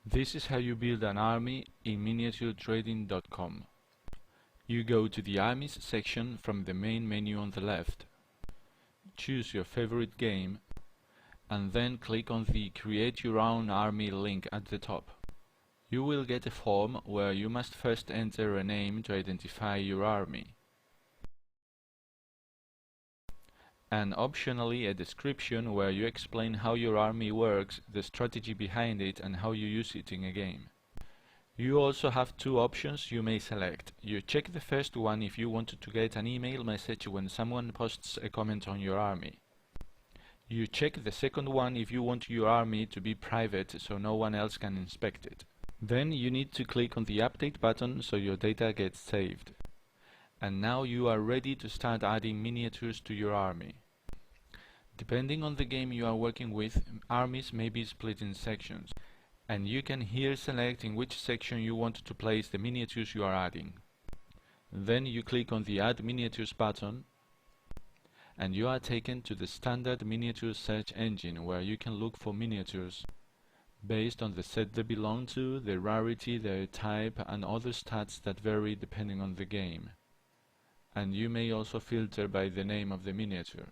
This is how you build an army in miniaturetrading.com. You go to the Armies section from the main menu on the left, choose your favorite game, and then click on the Create Your Own Army link at the top. You will get a form where you must first enter a name to identify your army, and optionally a description where you explain how your army works, the strategy behind it, and how you use it in a game. You also have two options you may select. You check the first one if you want to get an email message when someone posts a comment on your army. You check the second one if you want your army to be private so no one else can inspect it. Then you need to click on the update button so your data gets saved. And now you are ready to start adding miniatures to your army. Depending on the game you are working with, armies may be split in sections, and you can here select in which section you want to place the miniatures you are adding. Then you click on the Add Miniatures button, and you are taken to the standard miniature search engine where you can look for miniatures based on the set they belong to, their rarity, their type, and other stats that vary depending on the game. And you may also filter by the name of the miniature.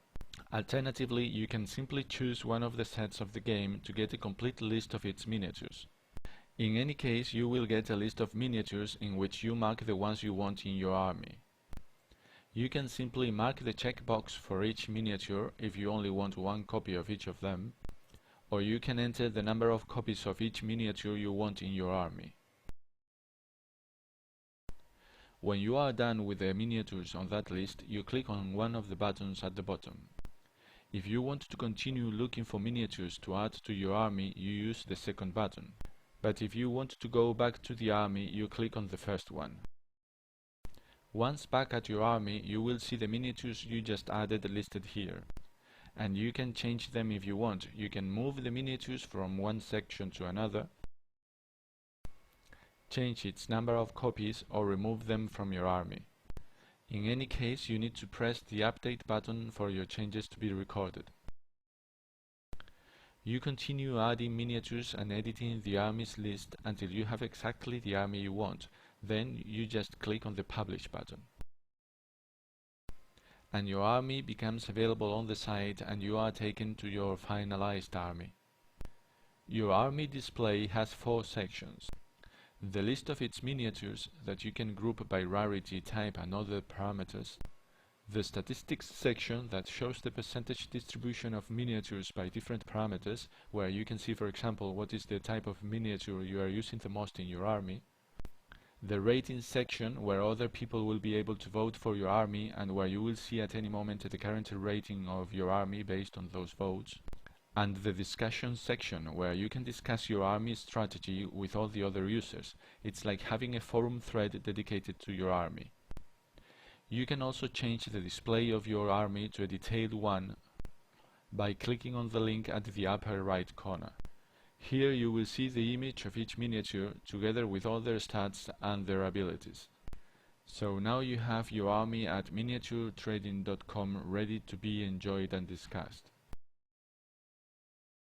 Alternatively, you can simply choose one of the sets of the game to get a complete list of its miniatures. In any case, you will get a list of miniatures in which you mark the ones you want in your army. You can simply mark the checkbox for each miniature if you only want one copy of each of them, or you can enter the number of copies of each miniature you want in your army. When you are done with the miniatures on that list, you click on one of the buttons at the bottom. If you want to continue looking for miniatures to add to your army, you use the second button. But if you want to go back to the army, you click on the first one. Once back at your army, you will see the miniatures you just added listed here. And you can change them if you want. You can move the miniatures from one section to another, change its number of copies, or remove them from your army. In any case, you need to press the update button for your changes to be recorded. You continue adding miniatures and editing the armies list until you have exactly the army you want. Then you just click on the Publish button. And your army becomes available on the site and you are taken to your finalized army. Your army display has 4 sections. The list of its miniatures that you can group by rarity, type, and other parameters. The statistics section that shows the percentage distribution of miniatures by different parameters, where you can see, for example, what is the type of miniature you are using the most in your army. The ratings section, where other people will be able to vote for your army and where you will see at any moment the current rating of your army based on those votes. And the discussion section, where you can discuss your army strategy with all the other users. It's like having a forum thread dedicated to your army. You can also change the display of your army to a detailed one by clicking on the link at the upper right corner. Here you will see the image of each miniature together with all their stats and their abilities. So now you have your army at miniaturetrading.com ready to be enjoyed and discussed.